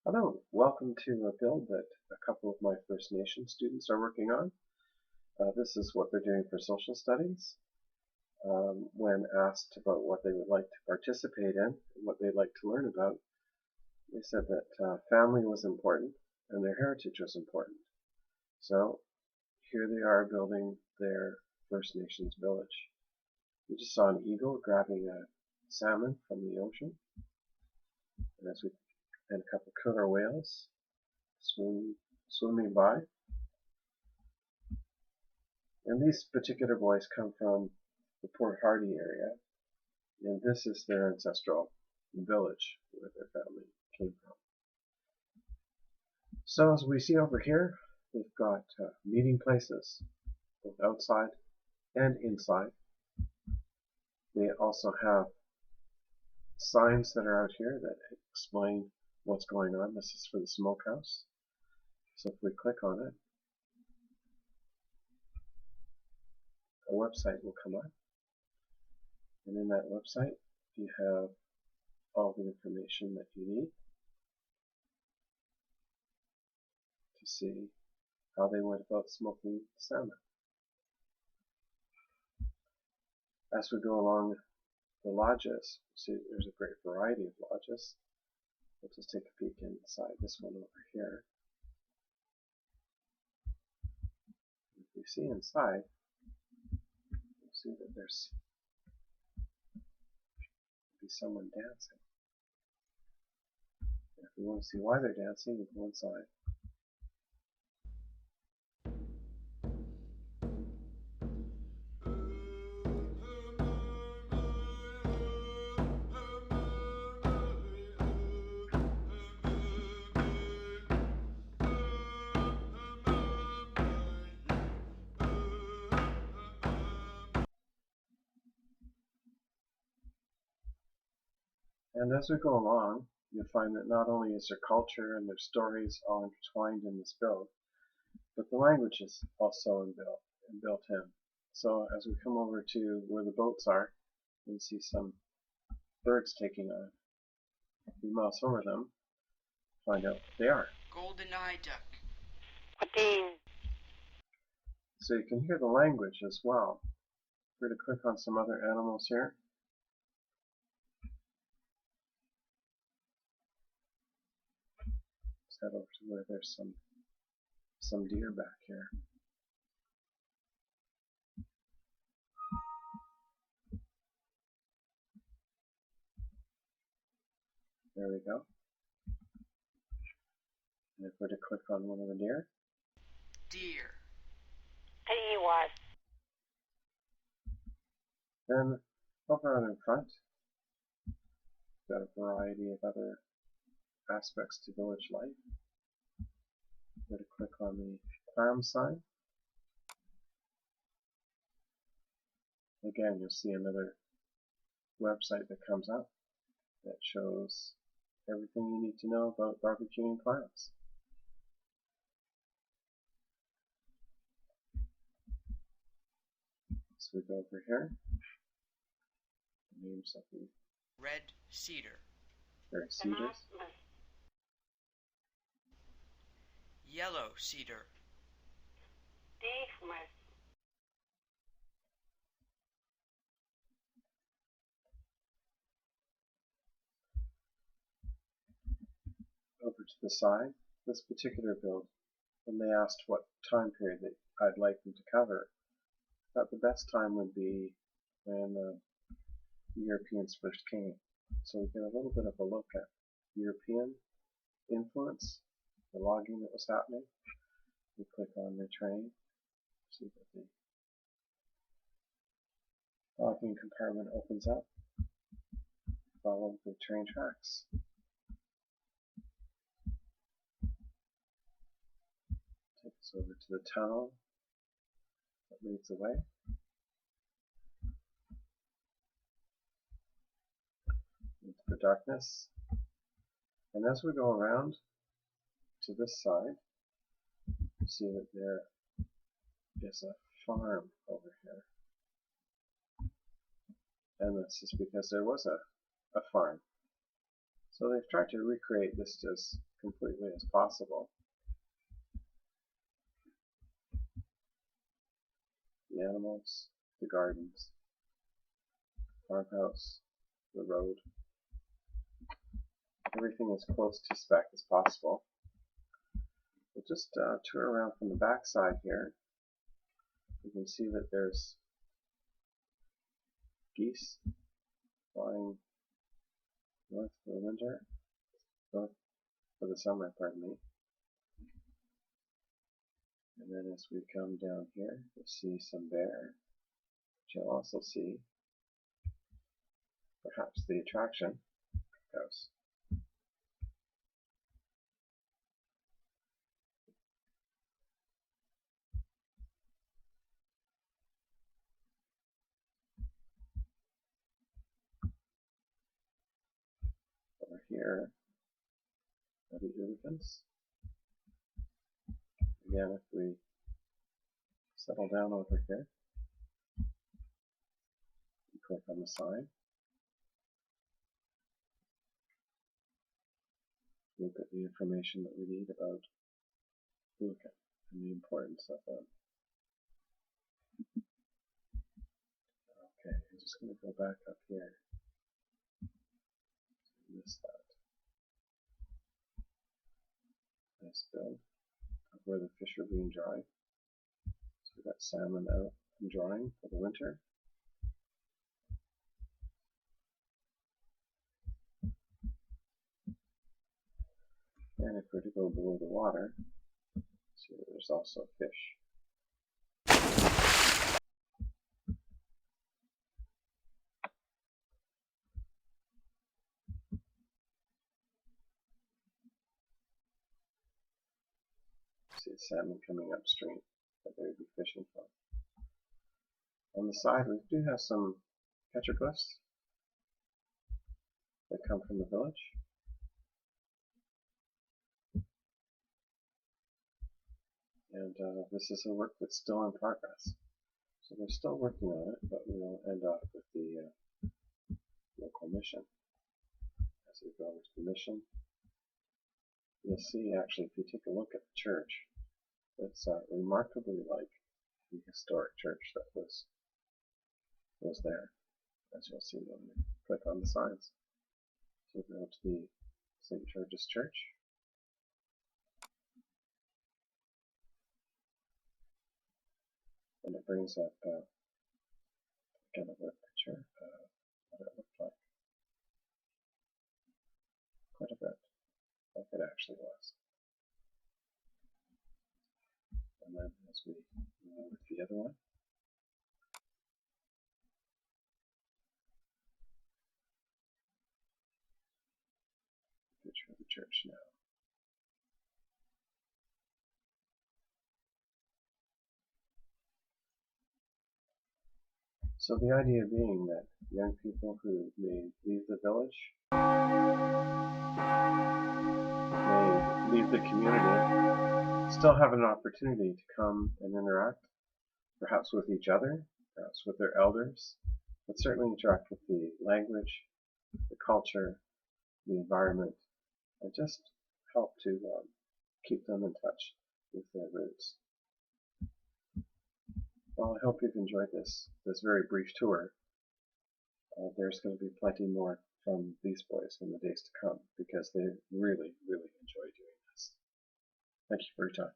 Hello, welcome to a build that a couple of my First Nation students are working on. This is what they're doing for social studies. When asked about what they would like to participate in, what they'd like to learn about, they said that family was important and their heritage was important. So here they are building their First Nations village. We just saw an eagle grabbing a salmon from the ocean, and a couple killer whales swimming by. And these particular boys come from the Port Hardy area, and this is their ancestral village where their family came from. So as we see over here, they've got meeting places, both outside and inside. They also have signs that are out here that explain what's going on. This is for the smokehouse. So if we click on it, a website will come up. And in that website, you have all the information that you need to see how they went about smoking salmon. As we go along the lodges, see there's a great variety of lodges. We'll just take a peek inside this one over here. If we see inside, you'll see that there's someone dancing. And if we want to see why they're dancing, we go inside. And as we go along, you'll find that not only is their culture and their stories all intertwined in this build, but the language is also built in. So as we come over to where the boats are, you see some birds taking a few miles over them. Find out what they are. Golden eye duck. So you can hear the language as well. We're going to click on some other animals here. Let's head over to where there's some deer back here. There we go. And if we're to click on one of the deer. Deer. Then over on in front, we've got a variety of other aspects to village life. We're to click on the clam sign. Again, you'll see another website that comes up that shows everything you need to know about barbecuing clams. So we go over here. The names of the red cedar. various cedars. Yellow cedar. Over to the side, this particular build, when they asked what time period that I'd like them to cover, I thought the best time would be when the Europeans first came. So we get a little bit of a look at European influence, the logging that was happening. We click on the train, see that the logging compartment opens up, follow the train tracks. Take us over to the tunnel that leads away. Into the darkness. And as we go around to this side, you see that there is a farm over here. And this is because there was a farm. So they've tried to recreate this as completely as possible. The animals, the gardens, farmhouse, the road. Everything as close to spec as possible. We'll just tour around from the back side here. You can see that there's geese flying north for the winter, north for the summer, pardon me. And then as we come down here, you'll see some bear, which you'll also see perhaps the attraction house. Over here are the elephants. Again, if we settle down over here, we click on the sign, look at the information that we need about Buka and the importance of them. Okay, I'm just going to go back up here. Miss that. Nice build of where the fish are being dried. So we've got salmon out and drying for the winter. And if we're to go below the water, see that there's also fish. See the salmon coming upstream that they would be fishing from. On the side, we do have some petroglyphs that come from the village. And this is a work that's still in progress. So they're still working on it, but we'll end up with the local mission. As we go over to the mission, you'll see actually if you take a look at the church, it's remarkably like the historic church that was there, as you'll see when you click on the signs. So we go to the St. George's Church. And it brings up kind of a picture of what it looked like. Quite a bit, like it actually was. And then as we move over to the other one, picture of the church now. So the idea being that young people who may leave the village, may leave the community, still have an opportunity to come and interact, perhaps with each other, perhaps with their elders, but certainly interact with the language, the culture, the environment, and just help to keep them in touch with their roots. Well, I hope you've enjoyed this very brief tour. There's going to be plenty more from these boys in the days to come because they really, really enjoy doing this. Thank you for your time.